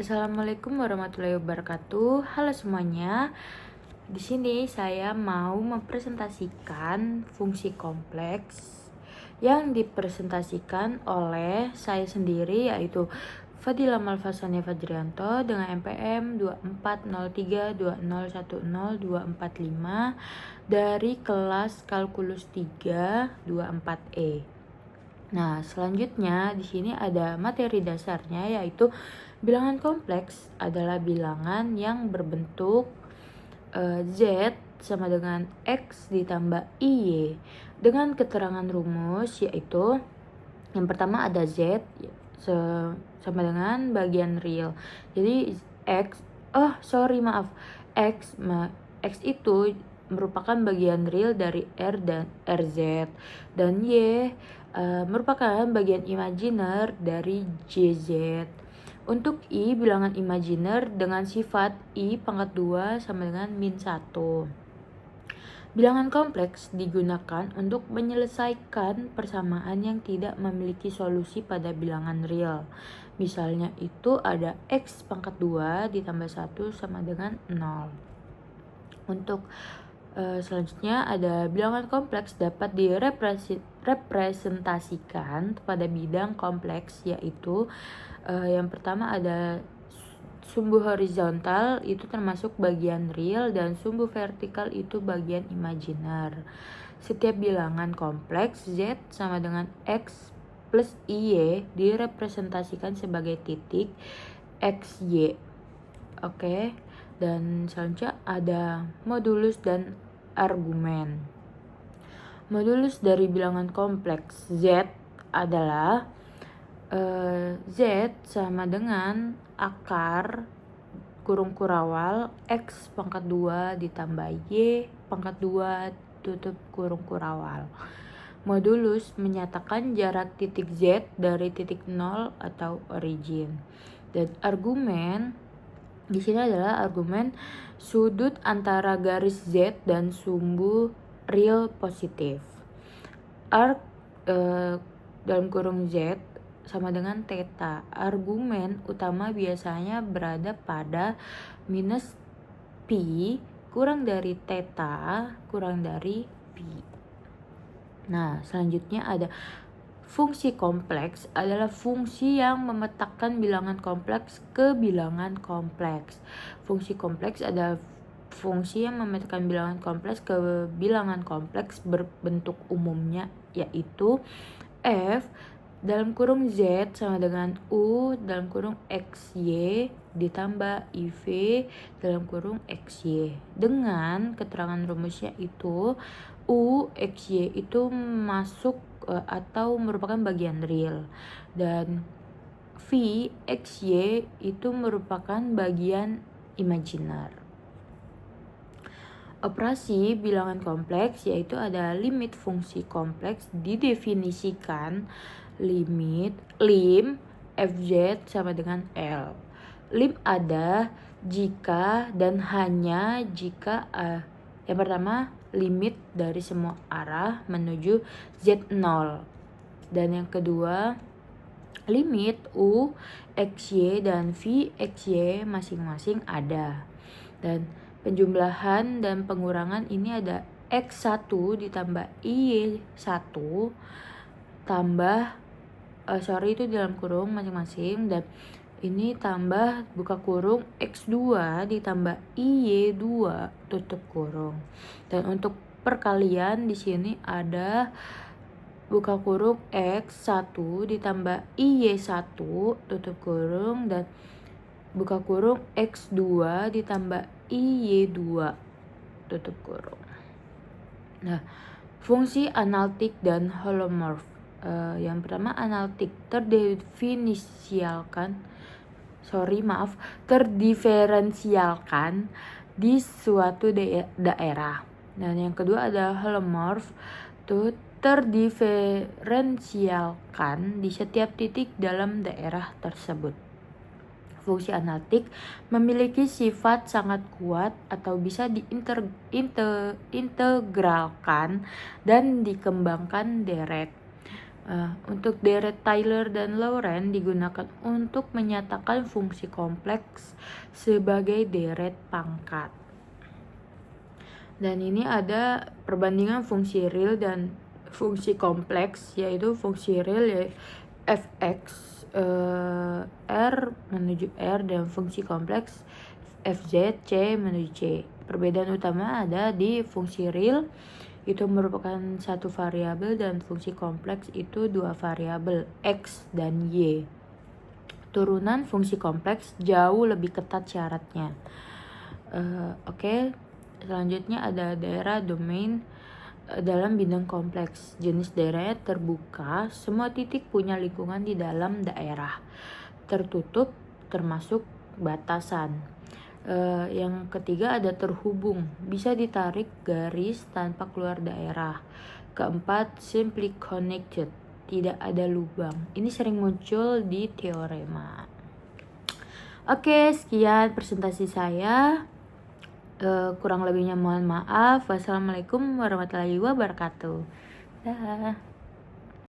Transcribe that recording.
Assalamualaikum warahmatullahi wabarakatuh. Halo semuanya. Di sini saya mau mempresentasikan fungsi kompleks yang dipresentasikan oleh saya sendiri, yaitu Fadila Malfasania Fajrianto dengan NPM 2403201024 dari kelas Kalkulus 3 24E. Nah, selanjutnya di sini ada materi dasarnya, yaitu bilangan kompleks adalah bilangan yang berbentuk Z sama dengan X ditambah IY dengan keterangan rumus, yaitu yang pertama ada Z sama dengan bagian real. Jadi X itu merupakan bagian real dari R dan RZ, dan Y merupakan bagian imajiner dari JZ. Untuk I, bilangan imajiner dengan sifat I pangkat 2 sama dengan min 1. Bilangan kompleks digunakan untuk menyelesaikan persamaan yang tidak memiliki solusi pada bilangan real. Misalnya itu ada X pangkat 2 ditambah 1 sama dengan 0. Untuk selanjutnya ada bilangan kompleks dapat direpresentasikan pada bidang kompleks, yaitu yang pertama ada sumbu horizontal, itu termasuk bagian real, dan sumbu vertikal itu bagian imajiner. Setiap bilangan kompleks Z sama dengan X plus IY direpresentasikan sebagai titik XY. Oke. Dan selanjutnya ada modulus dan argumen. Modulus dari bilangan kompleks Z adalah Z sama dengan akar kurung kurawal X pangkat 2 ditambah Y pangkat 2 tutup kurung kurawal. Modulus menyatakan jarak titik Z dari titik 0 atau origin. Dan argumen di sini adalah argumen sudut antara garis Z dan sumbu real positif. Arc dalam kurung Z sama dengan theta. Argumen utama biasanya berada pada minus pi kurang dari theta kurang dari pi. Nah, selanjutnya ada fungsi kompleks adalah fungsi yang memetakan bilangan kompleks ke bilangan kompleks. Fungsi kompleks adalah fungsi yang memetakan bilangan kompleks ke bilangan kompleks berbentuk umumnya, yaitu F dalam kurung Z sama dengan U dalam kurung XY ditambah IV dalam kurung XY. Dengan keterangan rumusnya itu U XY itu masuk atau merupakan bagian real, dan V XY itu merupakan bagian imajiner. Operasi bilangan kompleks yaitu ada limit fungsi kompleks didefinisikan lim Fz sama dengan L. Lim ada jika dan hanya jika yang pertama limit dari semua arah menuju Z0, dan yang kedua limit U XY dan V XY masing-masing ada, dan penjumlahan dan pengurangan ini ada X1 ditambah Y1 tambah itu dalam kurung masing-masing, dan ini tambah buka kurung X2 ditambah IY2 tutup kurung. Dan untuk perkalian di sini ada buka kurung X1 ditambah IY1 tutup kurung, dan buka kurung X2 ditambah IY2 tutup kurung. Nah, fungsi analytik dan holomorf. Yang pertama analytik terdiferensialkan di suatu daerah. Dan yang kedua ada holomorf, itu terdiferensialkan di setiap titik dalam daerah tersebut. Fungsi analitik memiliki sifat sangat kuat atau bisa diintegralkan dan dikembangkan direct. Untuk deret Taylor dan Lorentz digunakan untuk menyatakan fungsi kompleks sebagai deret pangkat. Dan ini ada perbandingan fungsi real dan fungsi kompleks, yaitu fungsi real ya fx r menuju r, dan fungsi kompleks fz c menuju c. Perbedaan utama ada di fungsi real itu merupakan satu variabel dan fungsi kompleks itu dua variabel x dan y. Turunan fungsi kompleks jauh lebih ketat syaratnya. Oke. Selanjutnya ada daerah domain dalam bidang kompleks. Jenis daerahnya terbuka, semua titik punya lingkungan di dalam daerah. Tertutup termasuk batasan. Yang ketiga ada terhubung, bisa ditarik garis tanpa keluar daerah. Keempat, simply connected, tidak ada lubang. Ini sering muncul di teorema. Oke, sekian presentasi saya. Kurang lebihnya mohon maaf. Wassalamualaikum warahmatullahi wabarakatuh. Dah.